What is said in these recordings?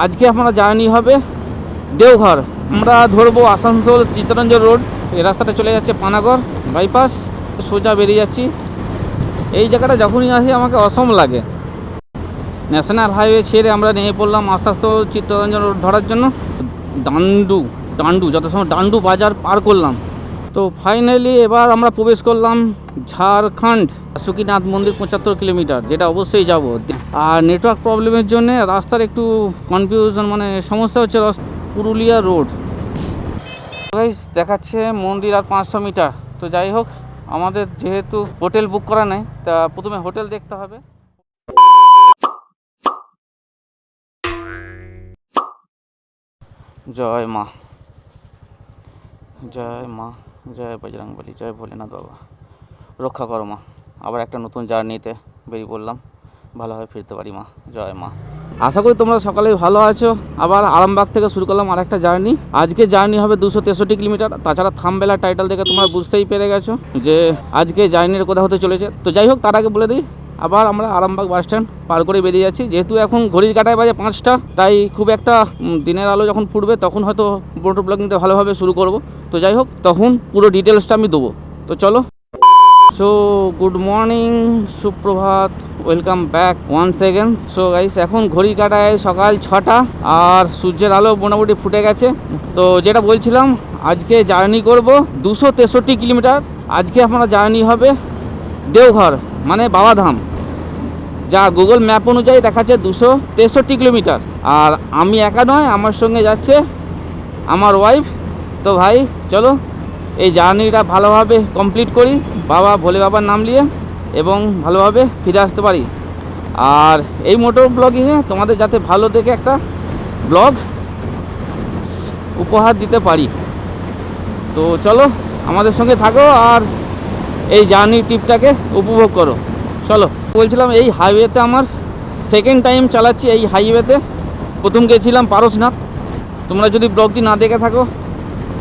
আজকে আমরা জার্নি হবে দেওঘর। আমরা ধরবো আসানসোল চিত্তরঞ্জন রোড। এই রাস্তাটা চলে যাচ্ছে পানাগড় বাইপাস, সোজা বেরিয়ে যাচ্ছি। এই জায়গাটা যখনই আসি আমাকে অসম লাগে। ন্যাশনাল হাইওয়ে ছেড়ে আমরা নেমে পড়লাম আসানসোল চিত্তরঞ্জন রোড ধরার জন্য। ডান্ডু যত সময় ডান্ডু বাজার পার করলাম, তো ফাইনালি এবার আমরা প্রবেশ করলাম ঝাড়খণ্ড। বাসুকিনাথ মন্দির 75 কিলোমিটার, যেটা অবশ্যই যাব। আর নেটওয়ার্ক প্রবলেমের জন্য রাস্তার একটু কনফিউশন, মানে সমস্যা হচ্ছে। পুরুলিয়া রোড গাইস দেখাচ্ছে মন্দির আর 500 মিটার। তো যাই হোক, আমাদের যেহেতু হোটেল বুক করা নেই, তা প্রথমে হোটেল দেখতে হবে। জয় মা, জয় মা, জয় বজরংবলী, জয় ভোলেনাথ বাবা, রক্ষা করো মা। আবার একটা নতুন জার্নিতে বেরিয়ে পড়লাম, ভালোভাবে ফিরতে পারি মা। জয় মা। আশা করি তোমরা সকালে ভালো আছো। আবার আরামবাগ থেকে শুরু করলাম আর একটা জার্নি। আজকে জার্নি হবে 263 কিলোমিটার। তাছাড়া থাম্বনেল টাইটেল দেখে তোমরা বুঝতেই পেরে গেছো যে আজকে জার্নির কথা হতে চলেছে। তো যাই হোক, তার আগে বলে দিই, আবার আমরা আরামবাগ বাস স্ট্যান্ড পার করে বেরিয়ে যাচ্ছি। যেহেতু এখন ঘড়ির কাঁটায় বাজে 5টা, তাই খুব একটা দিনের আলো যখন ফুটবে তখন হয়তো মোটর ব্লগিংটা ভালোভাবে শুরু করব। তো যাই হোক, তখন পুরো ডিটেলসটা আমি দেবো। তো চলো। সো গুড মর্নিং, সুপ্রভাত, welcome back once again. So guys, এখন ঘড়ি কাটায় সকাল 6টা আর সূর্যের আলো মোটামুটি ফুটে গেছে। তো যেটা বলছিলাম, আজকে জার্নি করব 263 কিলোমিটার। আজকে আমরা জার্নি হবে দেওঘর, মানে বাবাধাম। যা গুগল ম্যাপ অনুযায়ী দেখাচ্ছে 263 কিলোমিটার। আর আমি একা নয়, আমার সঙ্গে যাচ্ছে আমার ওয়াইফ। তো ভাই চলো এই জার্নিটা ভালোভাবে কমপ্লিট করি, বাবা ভোলে বাবার নাম নিয়ে, এবং ভালোভাবে ফিরে আসতে পারি। আর এই মোটর ব্লগিংয়ে তোমাদের যাতে ভালো দেখে একটা ব্লগ উপহার দিতে পারি। তো চলো আমাদের সঙ্গে থাকো আর এই জার্নি ট্রিপটাকে উপভোগ করো। চলো। বলছিলাম, এই হাইওয়েতে আমার সেকেন্ড টাইম চালাচ্ছি। এই হাইওয়েতে প্রথম গেছিলাম পারশনাথ। তোমরা যদি ব্লগটি না দেখে থাকো,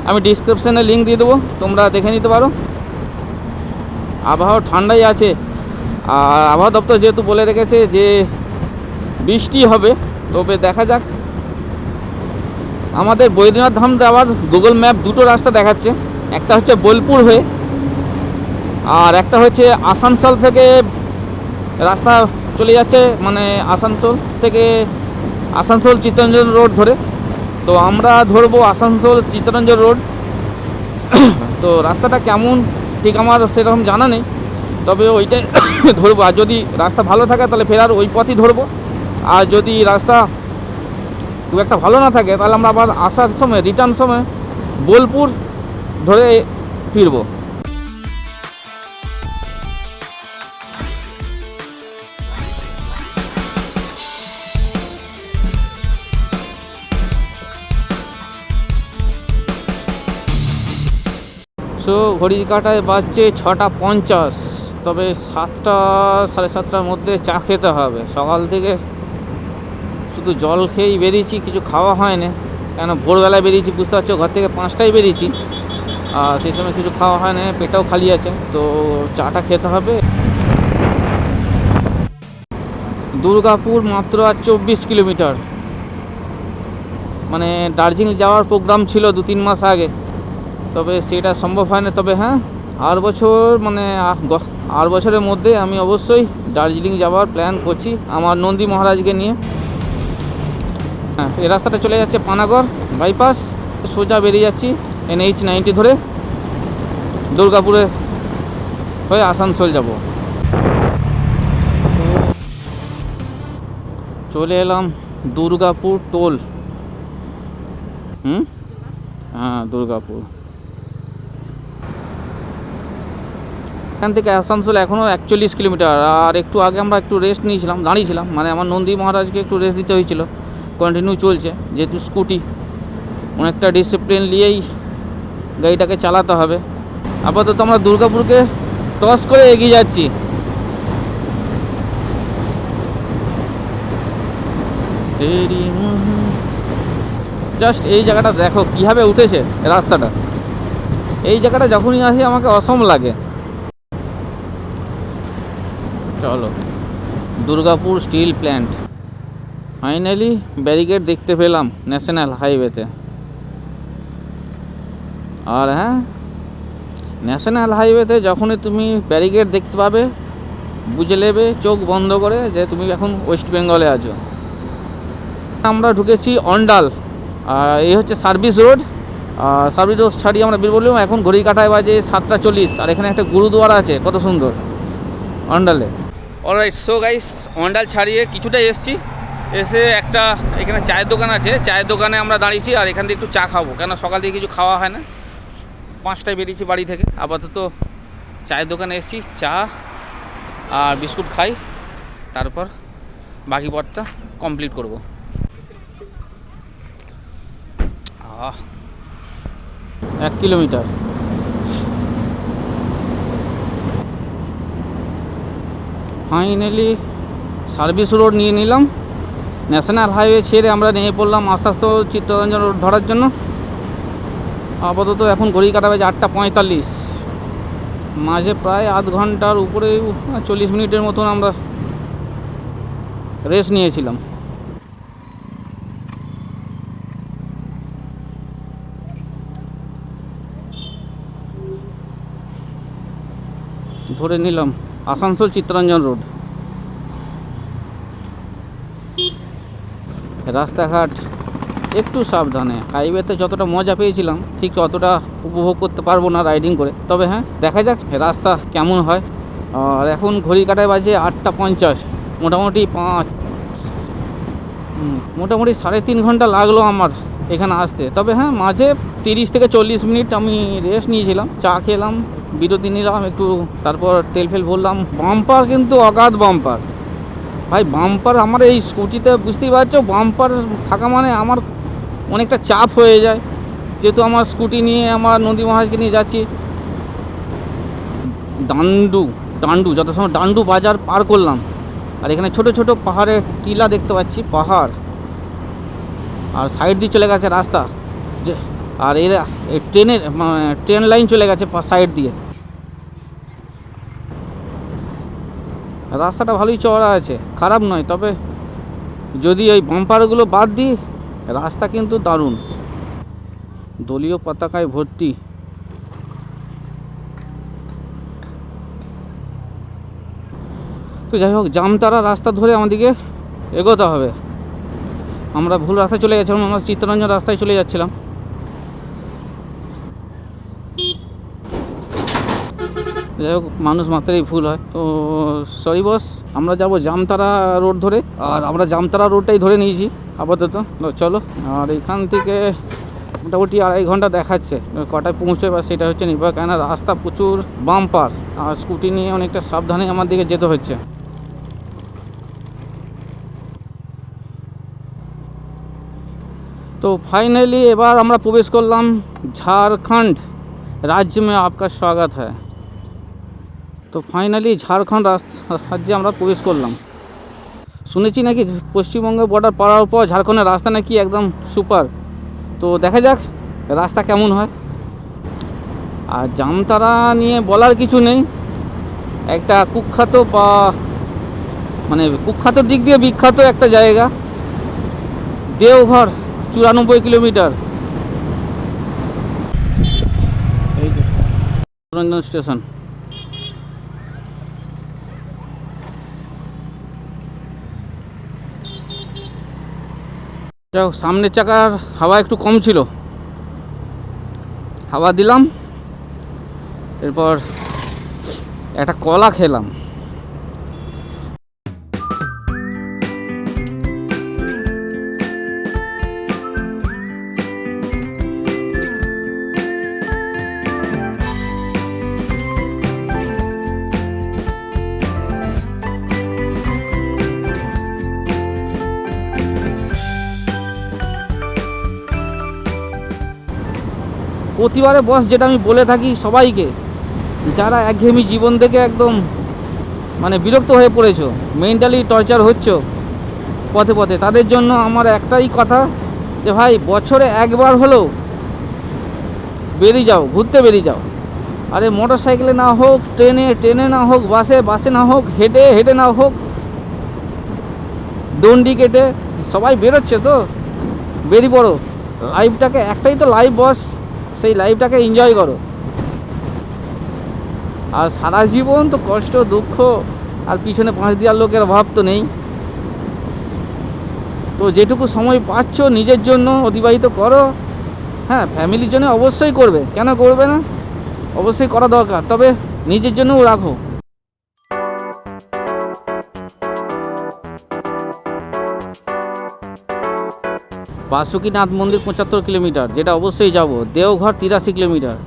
আমি ডিসক্রিপশানে লিঙ্ক দিয়ে দেবো, তোমরা দেখে নিতে পারো। আবহাওয়া ঠান্ডাই আছে, আর আবহাওয়া দপ্তর যেহেতু বলে রেখেছে যে বৃষ্টি হবে, তবে দেখা যাক। আমাদের বৈদ্যনাথ ধাম যাওয়ার গুগল ম্যাপ দুটো রাস্তা দেখাচ্ছে। একটা হচ্ছে বোলপুর হয়ে, আর একটা হচ্ছে আসানসোল থেকে রাস্তা চলে যাচ্ছে, মানে আসানসোল থেকে আসানসোল চিত্তরঞ্জন রোড ধরে। তো আমরা ধরবো আসানসোল চিত্তরঞ্জন রোড। তো রাস্তাটা কেমন ঠিক আমার সেরকম জানা নেই, তবে ওইটাই ধরবো। আর যদি রাস্তা ভালো থাকে তাহলে ফেরার ওই পথই ধরবো। আর যদি রাস্তা খুব একটা ভালো না থাকে তাহলে আমরা আবার আসার সময়, রিটার্ন সময় বোলপুর ধরে ফিরবো। সো ঘড়ি কাটায় বাজছে 6:50। তবে 7টা সাড়ে 7টার মধ্যে চা খেতে হবে। সকাল থেকে শুধু জল খেয়েই বেরিয়েছি, কিছু খাওয়া হয় না। কেন ভোরবেলায় বেরিয়েছি, বুঝতে পারছো, ঘর থেকে 5টায় বেরিয়েছি, আর সেই সময় কিছু খাওয়া হয় না, পেটটাও খালি আছে। তো চাটা খেতে হবে। দুর্গাপুর মাত্র আর 24 কিলোমিটার। মানে দার্জিলিং যাওয়ার প্রোগ্রাম ছিল 2-3 মাস আগে, তবে সেটা সম্ভব হয় না। তবে হ্যাঁ, আর বছর, মানে আর বছরের মধ্যে আমি অবশ্যই দার্জিলিং যাওয়ার প্ল্যান করছি আমার নন্দী মহারাজকে নিয়ে। হ্যাঁ, এই রাস্তাটা চলে যাচ্ছে পানাগড় বাইপাস, সোজা বেরিয়ে যাচ্ছি NH90 ধরে দুর্গাপুরে হয়ে আসানসোল যাব। চলে এলাম দুর্গাপুর টোল। হ্যাঁ, দুর্গাপুর। এখান থেকে আসানসোল এখনও 41 কিলোমিটার। আর একটু আগে আমরা একটু রেস্ট নিয়েছিলাম, দাঁড়িয়েছিলাম, মানে আমার নন্দী মহারাজকে একটু রেস্ট দিতে হয়েছিল। কন্টিনিউ চলছে, যেহেতু স্কুটি, অনেকটা ডিসিপ্লিন নিয়েই গাড়িটাকে চালাতে হবে। আপাতত আমরা দুর্গাপুরকে ক্রস করে এগিয়ে যাচ্ছি। জাস্ট এই জায়গাটা দেখো কীভাবে উঠেছে রাস্তাটা। এই জায়গাটা যখনই আসি আমাকে অসম লাগে। চলো, Durgapur steel plant. Finally barricade দেখতে পেলাম ন্যাশনাল হাইওয়েতে। আর হ্যাঁ, ন্যাশনাল হাইওয়েতে যখনই তুমি ব্যারিকেড দেখতে পাবে বুঝে নেবে চোখ বন্ধ করে যে তুমি এখন ওয়েস্ট বেঙ্গলে আছো। আমরা ঢুকেছি অন্ডাল, এই হচ্ছে সার্ভিস রোড। সার্ভিস রোড ছাড়িয়ে আমরা বের বললাম, এখন ঘড়ি কাটায় বাজে 7:40। আর এখানে একটা গুরুদুয়ারা আছে, কত সুন্দর অন্ডালে। অলরাইট, সো গাইস, অন্ডাল ছাড়িয়ে কিছুটা এসছি, এসে একটা এখানে চায়ের দোকান আছে, চায়ের দোকানে আমরা দাঁড়িয়েছি। আর এখান থেকে একটু চা খাবো, কেন সকাল থেকে কিছু খাওয়া হয় না। 5টায় বেরিয়েছি বাড়ি থেকে, আপাতত চায়ের দোকানে এসেছি, চা আর বিস্কুট খাই, তারপর বাকি পথটা কমপ্লিট করব। 1 কিলোমিটার। ফাইনালি সার্ভিস রোড নিয়ে নিলাম, ন্যাশনাল হাইওয়ে ছেড়ে আমরা নেমে পড়লাম আসানসোল চিত্তরঞ্জন রোড ধরার জন্য। আপাতত এখন ঘড়ি কাটা বাজে 8:45, মাঝে প্রায় আধ ঘন্টার উপরে 40 মিনিটের মতন আমরা রেস্ট নিয়েছিলাম। ধরে নিলাম আসানসোল চিত্তরঞ্জন রোড। রাস্তাঘাট একটু সাবধানে, হাইওয়েতে যতটা মজা পেয়েছিলাম ঠিক অতটা উপভোগ করতে পারবো না রাইডিং করে, তবে হ্যাঁ দেখা যাক রাস্তা কেমন হয়। আর এখন ঘড়ি কাটায় বাজে 8:50, মোটামুটি 3.5 ঘন্টা লাগলো আমার এখানে আসতে। তবে হ্যাঁ, মাঝে 30 থেকে 40 মিনিট আমি রেস্ট নিয়েছিলাম, চা খেলাম, বিরতি নিলাম একটু, তারপর তেল ফেল ভরলাম। বাম্পার কিন্তু অগাধ বাম্পার ভাই, বাম্পার আমার এই স্কুটিতে, বুঝতেই পারছো, বাম্পার থাকা মানে আমার অনেকটা চাপ হয়ে যায়, যেহেতু আমার স্কুটি নিয়ে আমার নদী মহারাজকে নিয়ে যাচ্ছি। ডান্ডু যত সময় ডান্ডু বাজার পার করলাম, আর এখানে ছোট ছোট পাহাড়ের টিলা দেখতে পাচ্ছি, পাহাড়, আর সাইড দিয়ে চলে গেছে রাস্তা, আর এর ট্রেন লাইন চলে গেছে সাইড দিয়ে। রাস্তাটা ভালোই চওড়া আছে, খারাপ নয়, তবে যদি ওই বাম্পারগুলো বাদ দিই রাস্তা কিন্তু দারুণ, দলীয় পতাকায় ভর্তি। তো যাই হোক, জামতারা রাস্তা ধরে আমাদেরকে এগোতে হবে। আমরা ভুল রাস্তায় চলে গেছিলাম, আমরা চিত্তরঞ্জন রাস্তায় চলে যাচ্ছিলাম। যাই হোক, মানুষ মাত্রই ভুল হয়, তো সরি বস। আমরা যাব জামতারা রোড ধরে, আর আমরা জামতারা রোডটাই ধরে নিয়েছি আপাতত। চলো, আর এখান থেকে মোটামুটি 2.5 ঘন্টা দেখাচ্ছে, কটায় পৌঁছে বা সেটা হচ্ছে নির্ভর, কেন রাস্তা প্রচুর বাম্পার, আর স্কুটি নিয়ে অনেকটা সাবধানে আমার দিকে যেতে হচ্ছে। তো ফাইনালি এবার আমরা প্রবেশ করলাম ঝাড়খণ্ড রাজ্য মে আপকা স্বাগত হ্যায়। তো ফাইনালি ঝাড়খণ্ড রাজ্যে আমরা প্রবেশ করলাম। শুনেছি নাকি পশ্চিমবঙ্গের বর্ডার পাড়ার পর ঝাড়খণ্ডের রাস্তা নাকি একদম সুপার, তো দেখা যাক রাস্তা কেমন হয়। আর জামতারা নিয়ে বলার কিছু নেই, একটা কুখ্যাত বা মানে কুখ্যাত দিক দিয়ে বিখ্যাত একটা জায়গা। দেওঘর 94 কিলোমিটার, এই যে চিত্তরঞ্জন স্টেশন। যাই হোক, সামনের চাকার হাওয়া একটু কম ছিল, হাওয়া দিলাম, এরপর একটা কলা খেলাম। প্রতিবারে বস, যেটা আমি বলে থাকি সবাইকে, যারা একঘেয়েমি জীবন থেকে একদম মানে বিরক্ত হয়ে পড়েছো, মেন্টালি টর্চার হচ্ছ পথে পথে, তাদের জন্য আমার একটাই কথা যে ভাই, বছরে একবার হলেও বেরিয়ে যাও, ঘুরতে বেরিয়ে যাও। আরে মোটর সাইকেলে না হোক, ট্রেনে না হোক, বাসে না হোক, হেঁটে না হোক, দণ্ডি কেটে, সবাই বেরোচ্ছে তো, বেরিয়ে পড়ো। লাইফটাকে, একটাই তো লাইফ বস, সেই লাইফটাকে এনজয় করো। আর সারা জীবন তো কষ্ট দুঃখ আর পিছনে পাঁচ দেওয়ার লোকের অভাব তো নেই। তো যেটুকু সময় পাচ্ছ নিজের জন্য অতিবাহিত করো। হ্যাঁ, ফ্যামিলির জন্য অবশ্যই করবে, কেন করবে না, অবশ্যই করা দরকার, তবে নিজের জন্যও রাখো। বাসুকীনাথ মন্দির 75 কিলোমিটার, যেটা অবশ্যই যাব। দেওঘর 83 কিলোমিটার।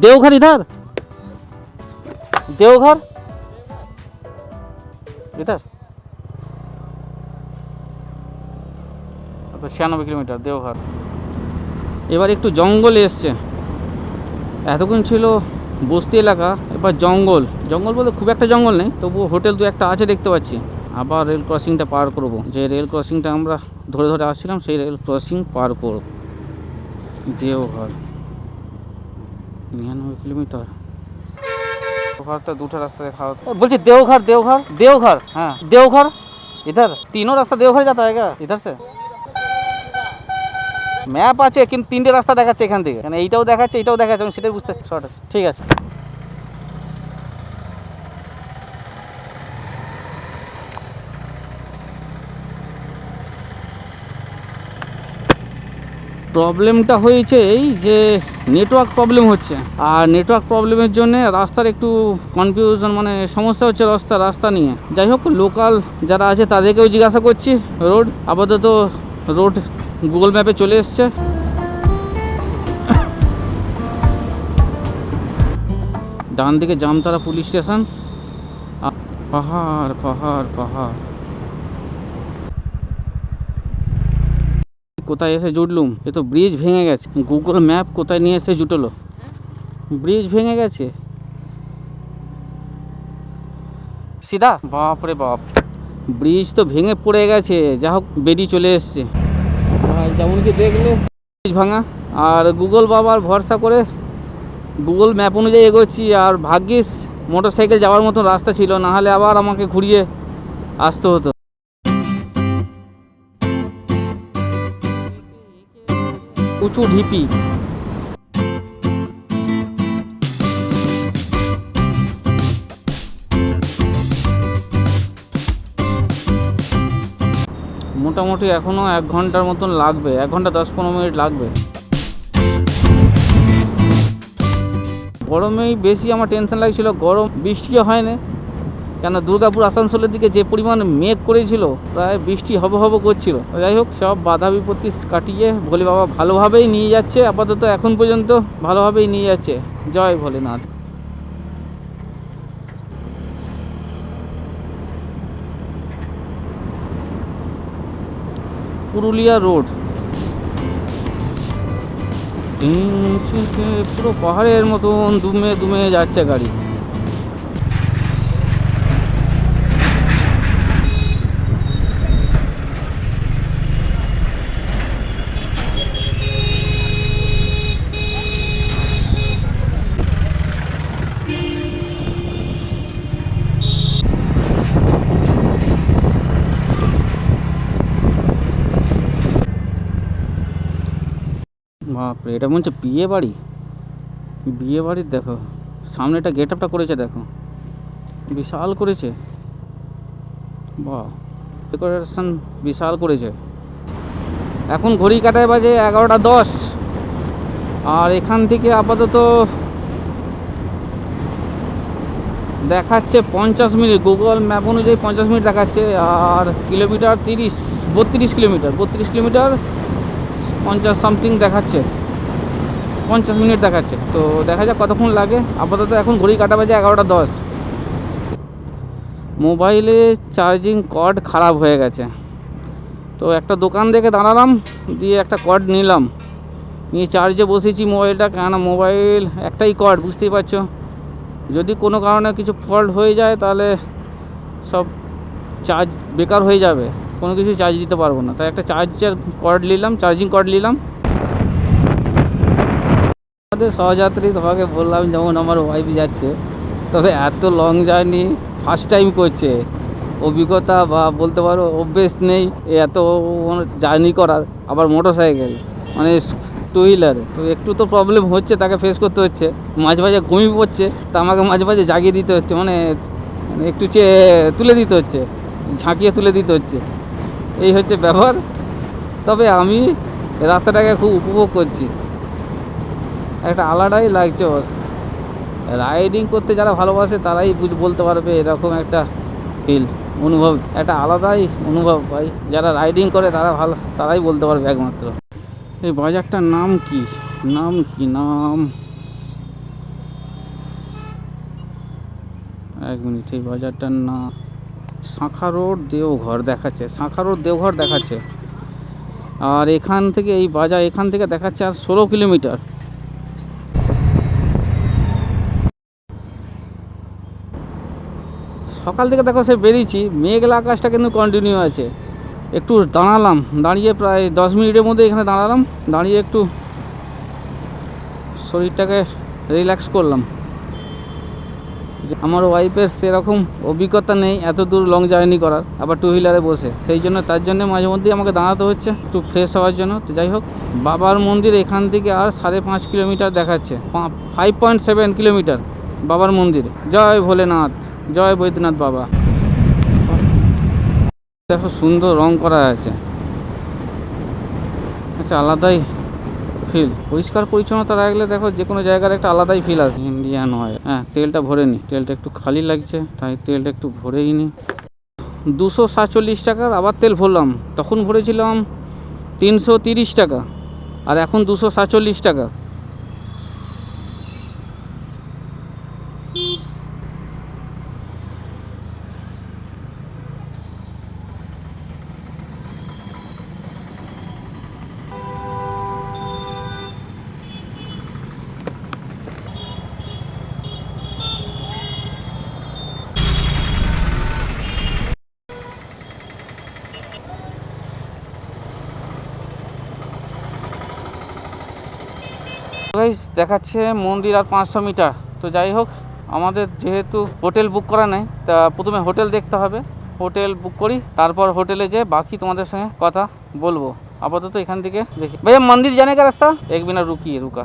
देवघर इधर, देवघर इधर तो 96 কিলোমিটার দেওঘর। এবার একটু জঙ্গলে এসছে, এতক্ষণ ছিল বস্তি এলাকা, এবার জঙ্গল। জঙ্গল বলতে খুব একটা জঙ্গল নেই, তবুও হোটেল দু একটা আছে দেখতে পাচ্ছি। আবার রেল ক্রসিংটা পার করব, যে রেল ক্রসিংটা আমরা ধরে ধরে আসছিলাম সেই রেল ক্রসিং পার করব। দেওঘর 99 किलोमीटर। देवघर तो दूसरा रास्ता दिखाओ। बोलছি देवघर, देवघर, देवघर, हाँ देवघर इधर। तीनों रास्ता देवघर जाता है क्या इधर से? ম্যাপ আছে কিন্তু তিনটে রাস্তা দেখাচ্ছে এখান থেকে, মানে এইটাও দেখাচ্ছে এইটাও দেখাচ্ছে, আমি সেটাই বুঝতে পারছি। শর্ট আছে, ঠিক আছে। প্রবলেমটা হয়েছে এই যে নেটওয়ার্ক প্রবলেম হচ্ছে, আর নেটওয়ার্ক প্রবলেমের জন্য রাস্তার একটু কনফিউশন, মানে সমস্যা হচ্ছে রাস্তা নিয়ে। যাই হোক, লোকাল যারা আছে তাদেরকেও জিজ্ঞাসা করছি রোড। আপাতত রোড গুগল ম্যাপে চলে এসছে। ডান দিকে জামতারা পুলিশ স্টেশন, পাহাড় পাহাড় পাহাড়। কোথায় এসে জুটলুম, এ তো ব্রিজ ভেঙে গেছে। গুগল ম্যাপ কোথায় নিয়ে এসে জুটলো, ব্রিজ ভেঙে গেছে সিধা। বাপরে বাপ, ব্রিজ তো ভেঙে পড়ে গেছে। যা হোক বেরিয়ে চলে এসছে ভাই, যেমন কি দেখলে ব্রিজ ভাঙা। আর গুগল বাবার ভরসা করে গুগল ম্যাপ অনুযায়ী এগোচ্ছি। আর ভাগ্যিস মোটর সাইকেল যাওয়ার মতো রাস্তা ছিল, না হলে আবার আমাকে ঘুরিয়ে আসতে হতো। উঁচু ঢিপি, মোটামুটি এখনও 1 ঘন্টার মতন লাগবে, 1 ঘন্টা 10-15 মিনিট লাগবে। গরমেই বেশি আমার টেনশন লাগছিল, গরম বৃষ্টিও হয় না কেন। দুর্গাপুর আসানসোলের দিকে যে পরিমাণ মেঘ করেছিল, প্রায় বৃষ্টি হব হব করছিল। যাই হোক, সব বাধা বিপত্তি কাটিয়ে ভোলে বাবা ভালোভাবেই নিয়ে যাচ্ছে, আপাতত এখন পর্যন্ত ভালোভাবেই নিয়ে যাচ্ছে। জয় ভোলেনাথ। পুরুলিয়া রোড, পুরো পাহাড়ের মতন দুমে দুমে যাচ্ছে গাড়ি। বাপরে, এটা মনে হচ্ছে বিয়ে বাড়ি। বিয়ে বাড়ির দেখো সামনেটা গেট আপটা করেছে, দেখো বিশাল করেছে। বাহ, ডেকোরেশন বিশাল করেছে। এখন ঘড়ি কাটায় বাজে 11টা 10। আর এখান থেকে আপাতত দেখাচ্ছে 50 মিনিট, গুগল ম্যাপ অনুযায়ী 50 মিনিট দেখাচ্ছে। আর কিলোমিটার 32 কিলোমিটার, 32 কিলোমিটার 50 সামথিং দেখাচ্ছে, 50 মিনিট দেখাচ্ছে। তো দেখা যাক কতক্ষণ লাগে। আপাতত এখন ঘড়ি কাটা বাজে 11টা 10। মোবাইলে চার্জিং কর্ড খারাপ হয়ে গেছে, তো একটা দোকান দেখে দাঁড়ালাম, দিয়ে একটা কর্ড নিলাম, নিয়ে চার্জে বসেছি মোবাইলটা। কেননা মোবাইল একটাই কর্ড, বুঝতেই পারছো, যদি কোনো কারণে কিছু ফল্ট হয়ে যায় তাহলে সব চার্জ বেকার হয়ে যাবে, কোনো কিছু চার্জ দিতে পারবো না। তাই একটা চার্জার কর্ড নিলাম, চার্জিং কর্ড নিলাম। আমাদের সহযাত্রী তোমাকে বললাম, যেমন আমার ওয়াইফ যাচ্ছে, তবে এত লং জার্নি ফার্স্ট টাইম করছে, অভিজ্ঞতা বা বলতে পারো অভ্যেস নেই এত জার্নি করার, আবার মোটর সাইকেল মানে টু হুইলারে, তো একটু তো প্রবলেম হচ্ছে, তাকে ফেস করতে হচ্ছে। মাঝে মাঝে ঘুমিয়ে পড়ছে, তা আমাকে মাঝে মাঝে জাগিয়ে দিতে হচ্ছে, মানে একটু তুলে দিতে হচ্ছে, ঝাঁকিয়ে তুলে দিতে হচ্ছে, এই হচ্ছে ব্যাপার। তবে আমি রাস্তাটাকে খুব উপভোগ করছি, একটা আলাদাই লাগছে বস। রাইডিং করতে যারা ভালোবাসে তারাই বলতে পারবে এরকম একটা ফিল, অনুভব, একটা আলাদাই অনুভব পাই। যারা রাইডিং করে তারাই বলতে পারবে একমাত্র। এই বাজারটার নাম কি, নাম এক মিনিট, এই বাজারটার নাম শাঁখা রোড দেওঘর দেখাচ্ছে। আর এখান থেকে এই বাজার এখান থেকে দেখাচ্ছে আর 16 কিলোমিটার। সকাল থেকে দেখো সে বেরিয়েছি, মেঘলা আকাশটা কিন্তু কন্টিনিউ আছে। একটু দাঁড়ালাম, দাঁড়িয়ে প্রায় 10 মিনিটের মধ্যে এখানে দাঁড়িয়ে একটু শরীরটাকে রিল্যাক্স করলাম। আমার ওয়াইফের সেরকম অভিজ্ঞতা নেই এত দূর লং জার্নি করার, আবার টু হুইলারে বসে, তার জন্য মাঝে মধ্যেই আমাকে দাঁড়াতে হচ্ছে একটু ফ্রেশ হওয়ার জন্য। তো যাই হোক, বাবার মন্দির এখান থেকে আর 5.5 কিলোমিটার দেখাচ্ছে, 5.7 কিলোমিটার বাবার মন্দির। জয় ভোলেনাথ, জয় বৈদ্যনাথ বাবা। দেখো সুন্দর রং করা আছে, একটা আলাদাই ফিল। পরিষ্কার পরিচ্ছন্নতা রাখলে দেখো যে কোনো জায়গার একটা আলাদাই ফিল আসে। ইন্ডিয়ান অয়েল, হ্যাঁ তেলটা ভরে নি, তেলটা একটু খালি লাগছে তাই তেলটা একটু ভরেই নি। 247 টাকার আবার তেল ভরলাম, তখন ভরেছিলাম 330 টাকা, আর এখন 247 টাকা। গাইস দেখাচ্ছে মন্দির আর 500 মিটার। তো যাই হোক, আমাদের যেহেতু হোটেল বুক করা নেই, তা প্রথমে হোটেল দেখতে হবে, হোটেল বুক করি, তারপর হোটেলে যেয়ে বাকি তোমাদের সঙ্গে কথা বলবো। আপাতত এখান থেকে দেখি। ভাইয়া মন্দির জানে কা রাস্তা এক বিনা রুকা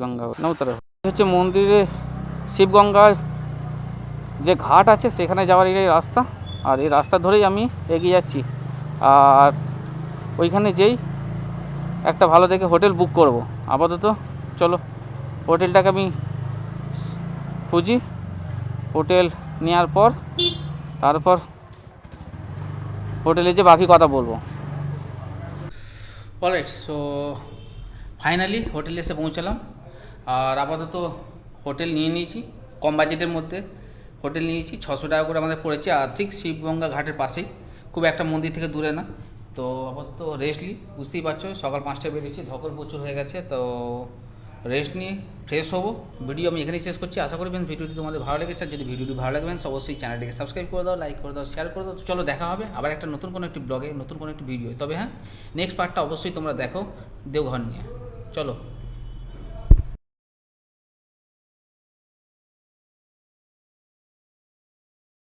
গঙ্গা নৌতর হচ্ছে মন্দিরে, শিবগঙ্গা যে ঘাট আছে সেখানে যাওয়ার এই রাস্তা, আর এই রাস্তা ধরেই আমি এগিয়ে যাচ্ছি। আর ওইখানে যেই একটা ভালো দেখে হোটেল বুক করব। আপাতত চলো হোটেলটাকে আমি খুঁজি, হোটেল নেওয়ার পর তারপর হোটেলে যে বাকি কথা বলবো। অলরাইট, সো ফাইনালি হোটেলে এসে পৌঁছালাম। আর আপাতত হোটেল নিয়ে নিয়েছি, কম বাজেটের মধ্যে হোটেল নিয়েছি, 600 টাকা করে আমাদের পড়েছে। আর ঠিক শিবগঙ্গা ঘাটের পাশেই, খুব একটা মন্দির থেকে দূরে না। তো আপাতত রেস্ট নিই, বুঝতেই পারছো সকাল 5টায় বেরিয়েছি, ধকল প্রচুর হয়ে গেছে। তো রেস্ট নিয়ে ফ্রেশ হবো। ভিডিও আমি এখানেই শেষ করছি, আশা করি ভিডিওটি তোমাদের ভালো লেগেছে। আর যদি ভিডিওটি ভালো লাগবেন অবশ্যই চ্যানেলটিকে সাবস্ক্রাইব করে দাও, লাইক করে দাও, শেয়ার করে দাও। চলো দেখা হবে আবার একটা নতুন কোনো একটি ব্লগে, নতুন কোনো একটি ভিডিও। তবে হ্যাঁ, নেক্সট পার্টটা অবশ্যই তোমরা দেখো দেওঘর নিয়ে। চলো।